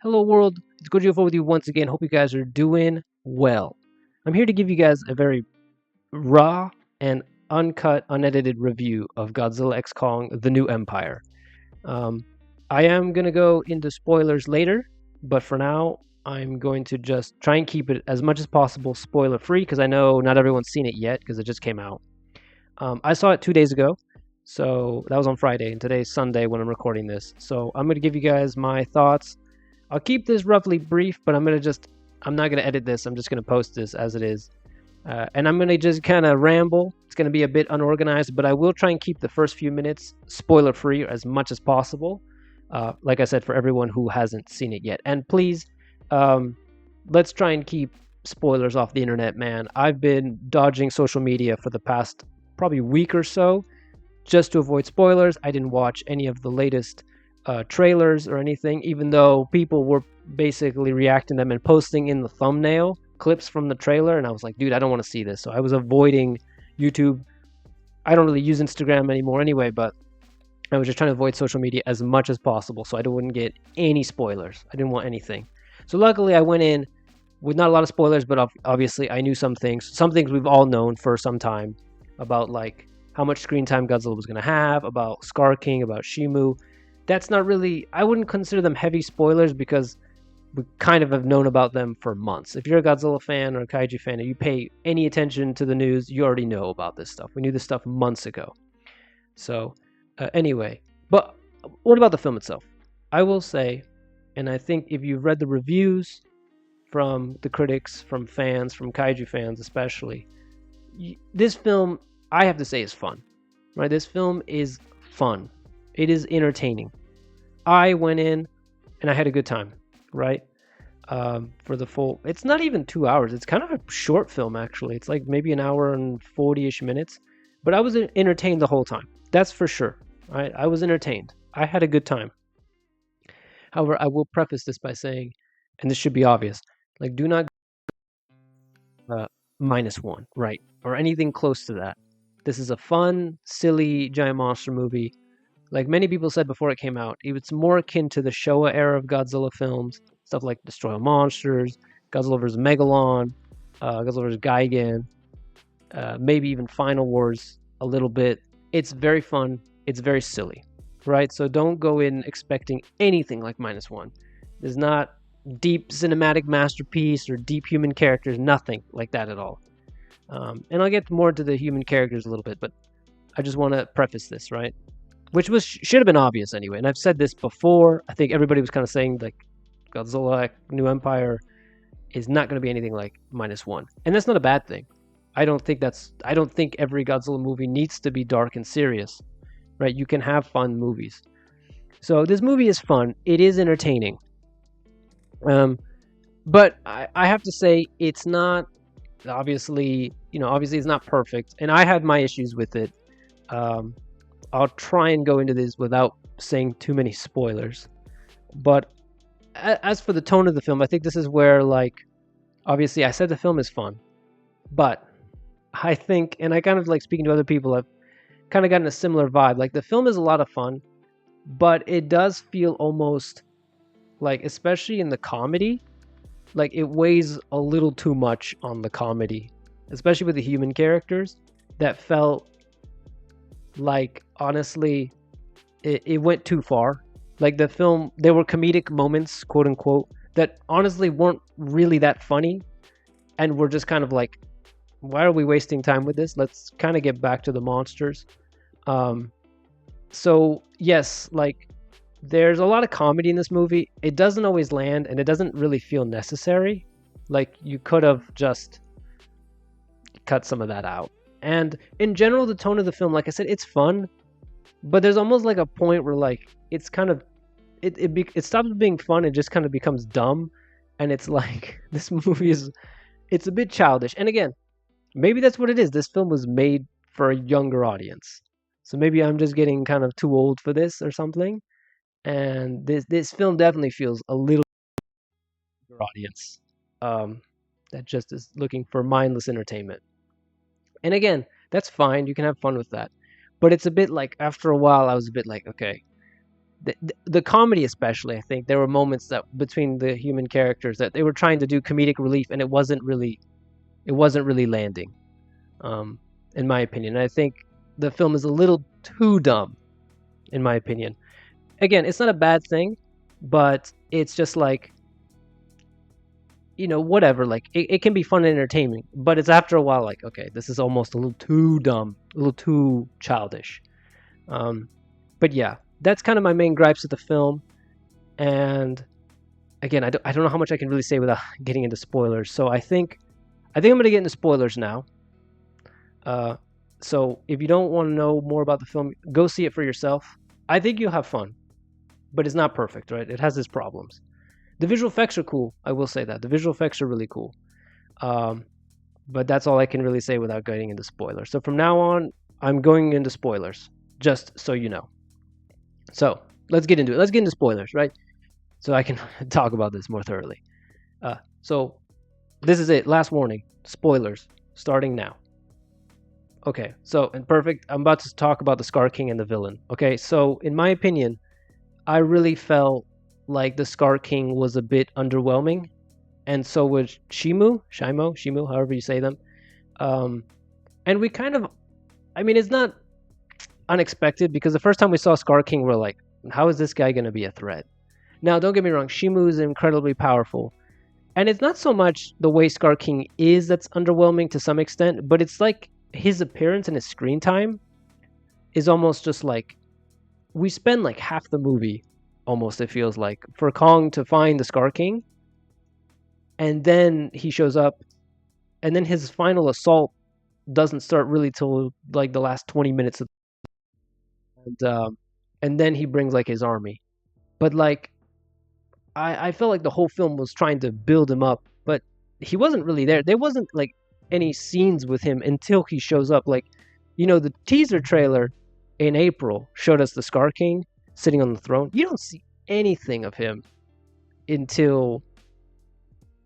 Hello, world. It's good to be with you once again. Hope you guys are doing well. I'm here to give you guys a very raw and uncut, unedited review of Godzilla X Kong: The New Empire. Um, I am gonna go into spoilers later, but for now, I'm going to just try and keep it as much as possible spoiler free because I know not everyone's seen it yet because it just came out. I saw it 2 days ago, so that was on Friday, and today's Sunday when I'm recording this. So I'm gonna give you guys my thoughts. I'll keep this roughly brief, but I'm not gonna edit this. I'm just gonna post this as it is. And I'm gonna just kind of ramble. It's gonna be a bit unorganized, but I will try and keep the first few minutes spoiler free as much as possible. Like I said, for everyone who hasn't seen it yet. And please, um, let's try and keep spoilers off the internet, man. I've been dodging social media for the past probably week or so just to avoid spoilers. I didn't watch any of the latest trailers or anything, even though people were basically reacting to them and posting in the thumbnail clips from the trailer. And I was like, dude, I don't want to see this. So I was avoiding YouTube. I don't really use Instagram anymore anyway, but I was just trying to avoid social media as much as possible so I wouldn't get any spoilers. I didn't want anything. So luckily, I went in with not a lot of spoilers, but obviously I knew some things. Some things we've all known for some time about, like how much screen time Godzilla was going to have, about Scar King, about Shimu. That's not really, I wouldn't consider them heavy spoilers because we kind of have known about them for months. If you're a Godzilla fan or a Kaiju fan and you pay any attention to the news, you already know about this stuff. We knew this stuff months ago. So, anyway, but what about the film itself? I will say, and I think if you've read the reviews from the critics, from fans, from Kaiju fans especially, this film, I have to say, is fun. Right? This film is fun. It is entertaining. I went in and I had a good time, right? For the full, it's not even 2 hours. It's kind of a short film, actually. It's like maybe an hour and 40-ish minutes. But I was entertained the whole time. That's for sure. Right? I was entertained. I had a good time. However, I will preface this by saying, and this should be obvious, like do not -1, right? Or anything close to that. This is a fun, silly giant monster movie. Like many people said before it came out, it's more akin to the Showa era of Godzilla films, stuff like Destroy All Monsters, Godzilla vs. Megalon, Godzilla vs. Gigan, maybe even Final Wars a little bit. It's very fun. It's very silly, right? So don't go in expecting anything like -1. There's not deep cinematic masterpiece or deep human characters, nothing like that at all. And I'll get more into the human characters a little bit, but I just want to preface this, right? Which should have been obvious anyway. And I've said this before. I think everybody was kind of saying like Godzilla New Empire is not going to be anything like -1, and that's not a bad thing. I don't think every Godzilla movie needs to be dark and serious, right? You can have fun movies. So this movie is fun. It is entertaining. But I have to say it's not obviously it's not perfect, and I had my issues with it. I'll try and go into this without saying too many spoilers. But as for the tone of the film, I think this is where, like, obviously I said the film is fun, but I think, and I kind of like speaking to other people, I've kind of gotten a similar vibe. Like the film is a lot of fun, but it does feel almost like, especially in the comedy, like it weighs a little too much on the comedy, especially with the human characters. That felt like, honestly, it went too far. Like the film, there were comedic moments, quote unquote, that honestly weren't really that funny, and were just kind of like, why are we wasting time with this? Let's kind of get back to the monsters. So yes, like there's a lot of comedy in this movie. It doesn't always land, and it doesn't really feel necessary. Like you could have just cut some of that out. And in general, the tone of the film, like I said, it's fun, but there's almost like a point where like it's kind of it stops being fun and just kind of becomes dumb, and it's like this movie is, it's a bit childish. And again, maybe that's what it is. This film was made for a younger audience, so maybe I'm just getting kind of too old for this or something. And this film definitely feels a little younger audience, that just is looking for mindless entertainment. And again, that's fine. You can have fun with that. But it's a bit like, after a while, I was a bit like, okay, the comedy especially, I think there were moments that between the human characters that they were trying to do comedic relief, and it wasn't really landing, um, in my opinion. And I think the film is a little too dumb, in my opinion. Again, it's not a bad thing, but it's just like, whatever. Like it can be fun and entertaining, but it's after a while like, okay, this is almost a little too dumb, a little too childish. Um, but yeah, that's kind of my main gripes with the film. And again, I don't know how much I can really say without getting into spoilers. So I think I'm gonna get into spoilers now. Uh, so if you don't want to know more about the film, go see it for yourself. I think you'll have fun, but it's not perfect, right? It has its problems. The visual effects are cool. I will say that the visual effects are really cool. Um, but that's all I can really say without getting into spoilers. So from now on, I'm going into spoilers, just so you know. So let's get into it. Let's get into spoilers, right? So I can talk about this more thoroughly. So this is it. Last warning. Spoilers starting now. Okay, so and perfect. I'm about to talk about the Scar King and the villain. Okay, so in my opinion, I really felt like the Scar King was a bit underwhelming, and so was Shimo, however you say them. Um, and we kind of, I mean, it's not unexpected because the first time we saw Scar King, we're like, how is this guy going to be a threat? Now, don't get me wrong, Shimu is incredibly powerful. And it's not so much the way Scar King is that's underwhelming to some extent, but it's like his appearance and his screen time is almost just like we spend like half the movie, almost it feels like, for Kong to find the Scar King, and then he shows up, and then his final assault doesn't start really till like the last 20 minutes of, and, um, and then he brings like his army. But like I felt like the whole film was trying to build him up, but he wasn't really there. There wasn't like any scenes with him until he shows up. Like, the teaser trailer in April showed us the Scar King sitting on the throne. You don't see anything of him until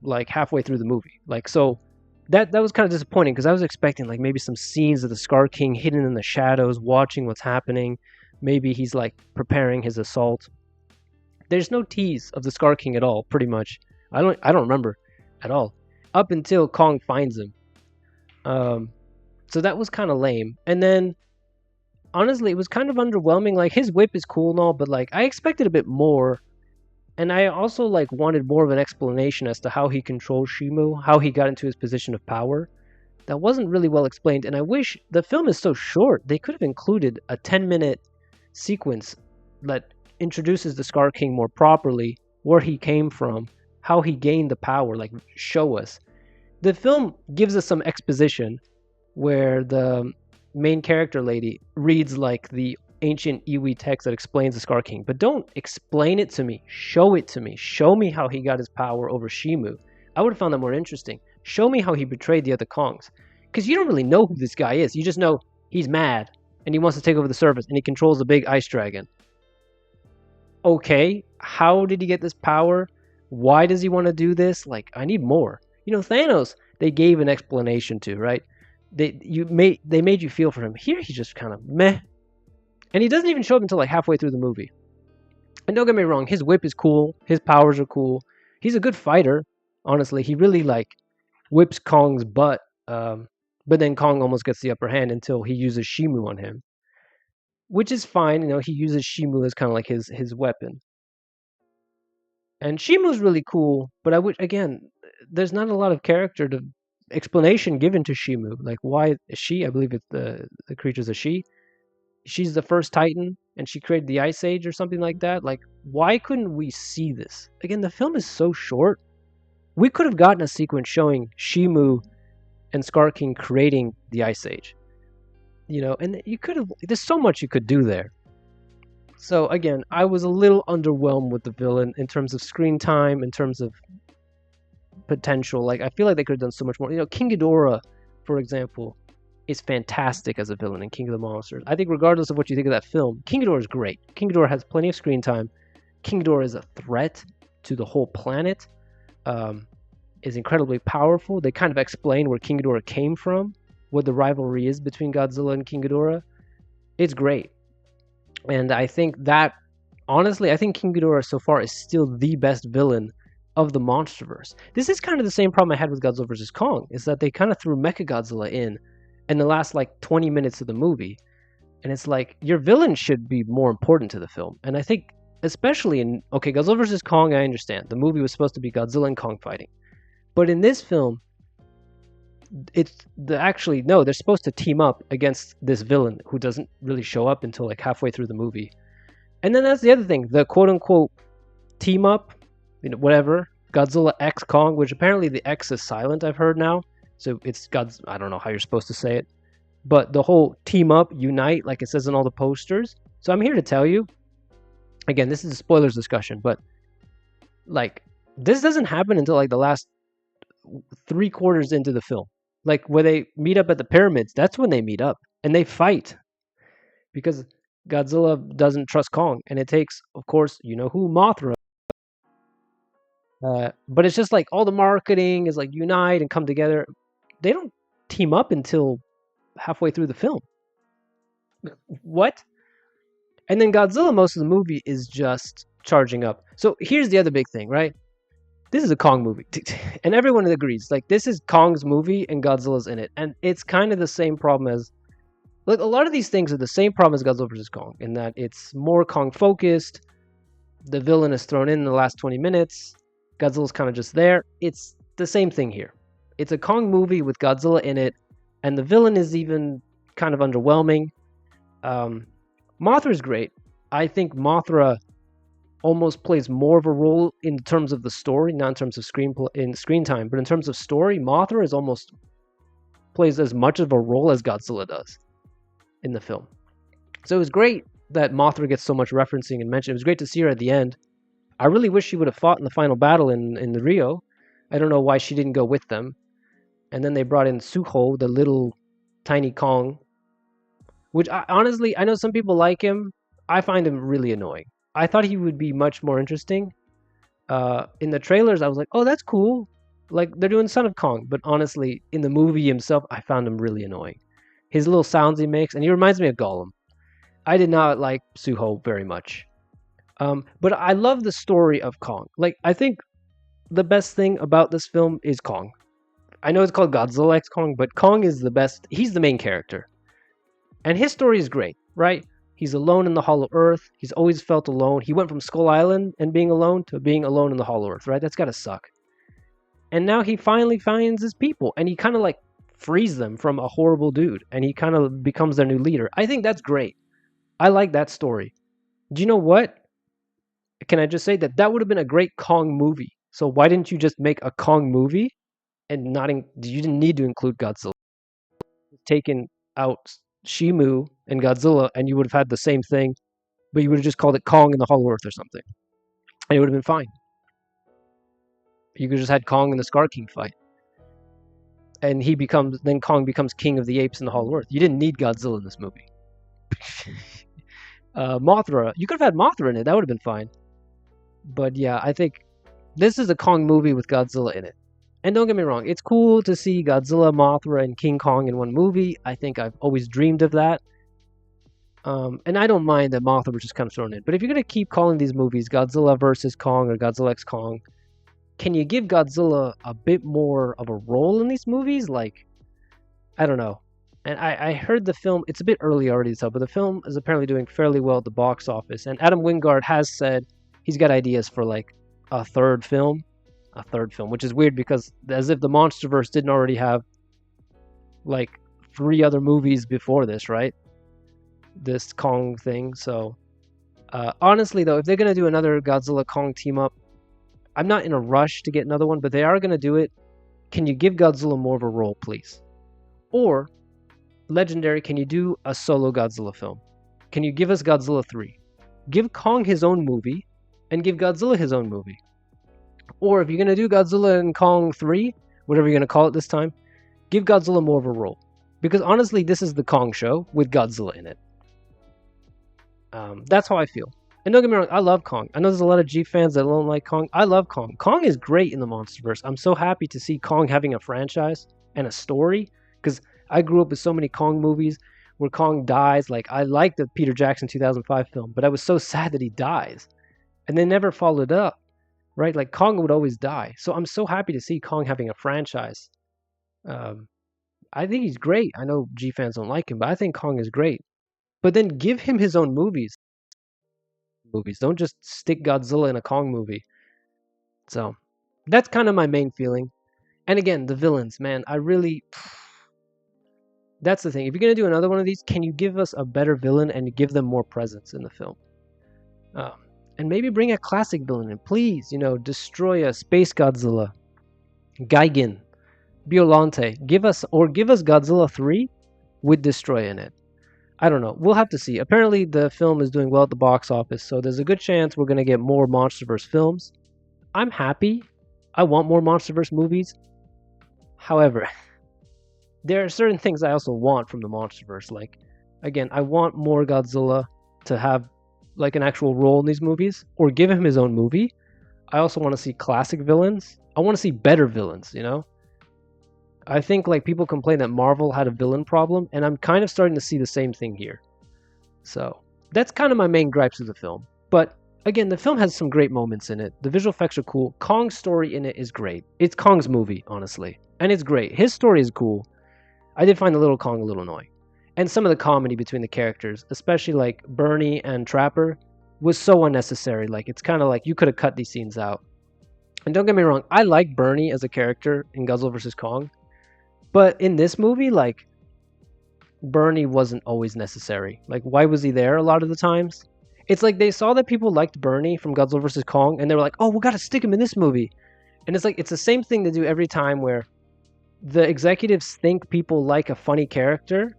like halfway through the movie. Like, so that was kind of disappointing because I was expecting like maybe some scenes of the Scar King hidden in the shadows, watching what's happening. Maybe he's like preparing his assault. There's no tease of the Scar King at all, pretty much. I don't remember at all. Up until Kong finds him. So that was kind of lame. And then honestly, it was kind of underwhelming. Like his whip is cool and all, but like I expected a bit more. And I also like wanted more of an explanation as to how he controls Shimu, how he got into his position of power. That wasn't really well explained, and I wish the film is so short. They could have included a 10-minute sequence that introduces the Scar King more properly, where he came from, how he gained the power, like show us. The film gives us some exposition where the main character lady reads like the ancient Iwi text that explains the Scar King, but don't explain it to me. Show it to me. Show me how he got his power over Shimu. I would have found that more interesting. Show me how he betrayed the other Kongs. Because you don't really know who this guy is. You just know he's mad and he wants to take over the surface and he controls a big ice dragon. Okay, how did he get this power? Why does he want to do this? Like, I need more. Thanos, they gave an explanation to, right? They made you feel for him. Here he's just kind of meh. And he doesn't even show up until like halfway through the movie. And don't get me wrong, his whip is cool. His powers are cool. He's a good fighter, honestly. He really like whips Kong's butt. But then Kong almost gets the upper hand until he uses Shimu on him. Which is fine, he uses Shimu as kind of like his weapon. And Shimu's really cool, but I would, again, there's not a lot of character to explanation given to Shimu. Like, why is she? I believe it's the creature's a she. She's the first Titan, and she created the Ice Age or something like that. Like, why couldn't we see this? Again, the film is so short. We could have gotten a sequence showing Shimu and Scar King creating the Ice Age. And you could have, there's so much you could do there. So again, I was a little underwhelmed with the villain in terms of screen time, in terms of potential. Like, I feel like they could have done so much more. King Ghidorah, for example, is fantastic as a villain in King of the Monsters. I think regardless of what you think of that film, King Ghidorah is great. King Ghidorah has plenty of screen time. King Ghidorah is a threat to the whole planet. Is incredibly powerful. They kind of explain where King Ghidorah came from, what the rivalry is between Godzilla and King Ghidorah. It's great. And I think that honestly, I think King Ghidorah so far is still the best villain of the Monsterverse. This is kind of the same problem I had with Godzilla vs. Kong, is that they kind of threw Mechagodzilla in the last like 20 minutes of the movie. And it's like, your villain should be more important to the film. And I think, especially in, okay, Godzilla vs. Kong, I understand. The movie was supposed to be Godzilla and Kong fighting. But in this film, actually, no, they're supposed to team up against this villain who doesn't really show up until like halfway through the movie. And then that's the other thing, the quote unquote team up, whatever, Godzilla X Kong, which apparently the X is silent, I've heard now. So it's God's, I don't know how you're supposed to say it. But the whole team up, unite, like it says in all the posters. So I'm here to tell you, again, this is a spoilers discussion, but like this doesn't happen until like the last 3/4 into the film. Like where they meet up at the pyramids, that's when they meet up and they fight because Godzilla doesn't trust Kong, and it takes, of course, you know who, Mothra. But it's just like all the marketing is like unite and come together. They don't team up until halfway through the film. What? And then Godzilla, most of the movie is just charging up. So here's the other big thing, right? This is a Kong movie, and everyone agrees. Like, this is Kong's movie, and Godzilla's in it, and it's kind of the same problem as, like, a lot of these things are the same problem as Godzilla vs. Kong, in that it's more Kong focused. The villain is thrown in the last 20 minutes. Godzilla's kind of just there. It's the same thing here. It's a Kong movie with Godzilla in it, and the villain is even kind of underwhelming. Mothra's great. I think Mothra almost plays more of a role in terms of the story, not in terms of screen time, but in terms of story, Mothra is almost plays as much of a role as Godzilla does in the film. So it was great that Mothra gets so much referencing and mention. It was great to see her at the end. I really wish she would have fought in the final battle in the Rio. I don't know why she didn't go with them. And then they brought in Suho, the little tiny Kong, which honestly, I know some people like him. I find him really annoying. I thought he would be much more interesting. In the trailers, I was like, oh, that's cool. Like, they're doing Son of Kong. But honestly, in the movie himself, I found him really annoying. His little sounds he makes, and he reminds me of Gollum. I did not like Suho very much. But I love the story of Kong. Like, I think the best thing about this film is Kong. I know it's called Godzilla X Kong, but Kong is the best. He's the main character. And his story is great, right? He's alone in the Hollow Earth. He's always felt alone. He went from Skull Island and being alone to being alone in the Hollow Earth, right? That's gotta suck. And now he finally finds his people, and he kind of like frees them from a horrible dude, and he kind of becomes their new leader. I think that's great. I like that story. Do you know what? Can I just say that would have been a great Kong movie? So why didn't you just make a Kong movie and you didn't need to include Godzilla? Taken out Shimu and Godzilla, and you would have had the same thing, but you would have just called it Kong in the Hollow Earth or something, and it would have been fine. You could have just had Kong and the Scar King fight, and Kong becomes king of the apes in the Hollow Earth. You didn't need Godzilla in this movie. Mothra, you could have had Mothra in it. That would have been fine. But yeah, I think this is a Kong movie with Godzilla in it. And don't get me wrong, it's cool to see Godzilla, Mothra, and King Kong in one movie. I think I've always dreamed of that. And I don't mind that Mothra was just kind of thrown in. But if you're going to keep calling these movies Godzilla vs. Kong or Godzilla X Kong, can you give Godzilla a bit more of a role in these movies? Like, I don't know. And I heard the film, it's a bit early already to tell, but the film is apparently doing fairly well at the box office. And Adam Wingard has said he's got ideas for like a third film, which is weird because as if the Monsterverse didn't already have like 3 other movies before this, right? This Kong thing. So honestly though, if they're going to do another Godzilla Kong team up, I'm not in a rush to get another one, but they are going to do it. Can you give Godzilla more of a role, please? Or Legendary, can you do a solo Godzilla film? Can you give us Godzilla 3? Give Kong his own movie and give Godzilla his own movie. Or if you're going to do Godzilla and Kong 3, whatever you're going to call it this time, give Godzilla more of a role. Because honestly, this is the Kong show with Godzilla in it. That's how I feel. And don't get me wrong, I love Kong. I know there's a lot of G fans that don't like Kong. I love Kong. Kong is great in the Monsterverse. I'm so happy to see Kong having a franchise and a story. Because I grew up with so many Kong movies where Kong dies. Like, I like the Peter Jackson 2005 film, but I was so sad that he dies. And they never followed up, right? Like, Kong would always die. So I'm so happy to see Kong having a franchise. Um, I think he's great. I know G fans don't like him, but I think Kong is great. But then give him his own movies. Don't just stick Godzilla in a Kong movie. So that's kind of my main feeling. And again, the villains, man, I really. That's the thing. If you're gonna do another one of these, can you give us a better villain and give them more presence in the film? Um, and maybe bring a classic villain in, please. Destroy a Space Godzilla, Gigan, Biolante. Give us Godzilla 3 with Destroy in it. I don't know. We'll have to see. Apparently, the film is doing well at the box office, so there's a good chance we're gonna get more MonsterVerse films. I'm happy. I want more MonsterVerse movies. However, there are certain things I also want from the MonsterVerse. Like, again, I want more Godzilla to have like an actual role in these movies, or give him his own movie. I also want to see classic villains. I want to see better villains. I think like people complain that Marvel had a villain problem, and I'm kind of starting to see the same thing here. So that's kind of my main gripes of the film. But again, the film has some great moments in it. The visual effects are cool. Kong's story in it is great. It's Kong's movie, honestly, and it's great. His story is cool. I did find the little Kong a little annoying. And some of the comedy between the characters, especially like Bernie and Trapper, was so unnecessary. Like, it's kind of like you could have cut these scenes out. And don't get me wrong, I like Bernie as a character in Godzilla vs. Kong. But in this movie, like, Bernie wasn't always necessary. Like, why was he there a lot of the times? It's like they saw that people liked Bernie from Godzilla vs. Kong, and they were like, oh, we got to stick him in this movie. And it's like, it's the same thing they do every time where the executives think people like a funny character,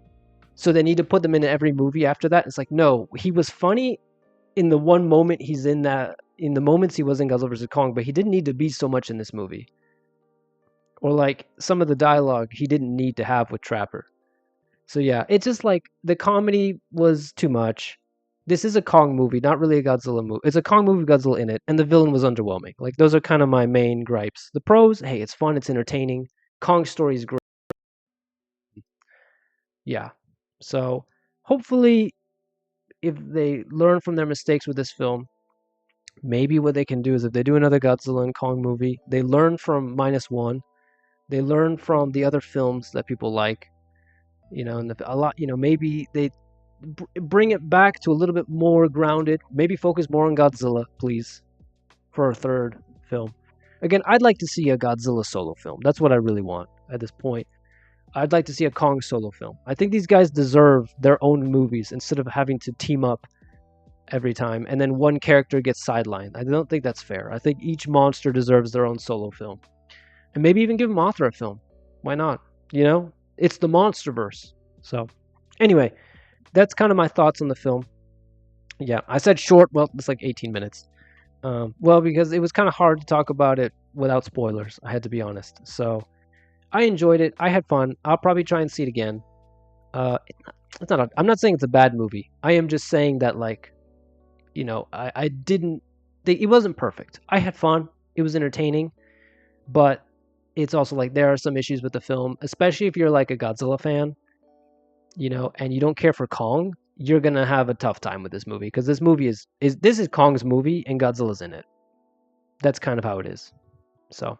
so they need to put them in every movie after that. It's like, no, he was funny in the one moment he's in the moments he was in Godzilla vs. Kong, but he didn't need to be so much in this movie. Or like some of the dialogue he didn't need to have with Trapper. So yeah, it's just like the comedy was too much. This is a Kong movie, not really a Godzilla movie. It's a Kong movie with Godzilla in it, and the villain was underwhelming. Like, those are kind of my main gripes. The pros, hey, it's fun, it's entertaining. Kong's story is great. Yeah. So hopefully, if they learn from their mistakes with this film, maybe what they can do is if they do another Godzilla and Kong movie, they learn from -1. They learn from the other films that people like, and a lot, maybe they bring it back to a little bit more grounded. Maybe focus more on Godzilla, please, for a third film. Again, I'd like to see a Godzilla solo film. That's what I really want at this point. I'd like to see a Kong solo film. I think these guys deserve their own movies instead of having to team up every time and then one character gets sidelined. I don't think that's fair. I think each monster deserves their own solo film. And maybe even give Mothra a film. Why not? It's the Monsterverse. So, anyway, that's kind of my thoughts on the film. Yeah, I said short. Well, it's like 18 minutes. Well, because it was kind of hard to talk about it without spoilers. I had to be honest. So, I enjoyed it. I had fun. I'll probably try and see it again. It's not. I'm not saying it's a bad movie. I am just saying that, like, I didn't. It wasn't perfect. I had fun. It was entertaining, but it's also like there are some issues with the film, especially if you're like a Godzilla fan, and you don't care for Kong. You're gonna have a tough time with this movie because this movie is Kong's movie and Godzilla's in it. That's kind of how it is. So,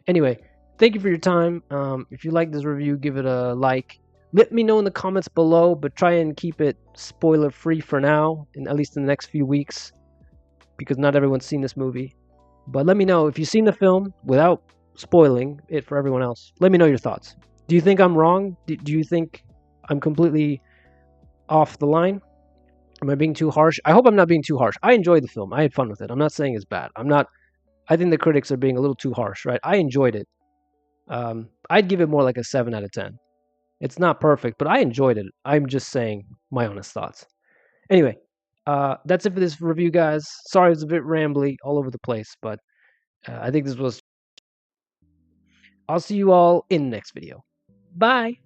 anyway, thank you for your time. If you like this review, give it a like. Let me know in the comments below, but try and keep it spoiler free for now, at least in the next few weeks, because not everyone's seen this movie. But let me know if you've seen the film without spoiling it for everyone else. Let me know your thoughts. Do you think I'm wrong? Do you think I'm completely off the line? Am I being too harsh? I hope I'm not being too harsh. I enjoyed the film. I had fun with it. I'm not saying it's bad. I think the critics are being a little too harsh, right? I enjoyed it. I'd give it more like a 7 out of 10. It's not perfect, but I enjoyed it. I'm just saying my honest thoughts. Anyway, that's it for this review, guys. Sorry, it's a bit rambly all over the place, but I think this was. I'll see you all in the next video. Bye.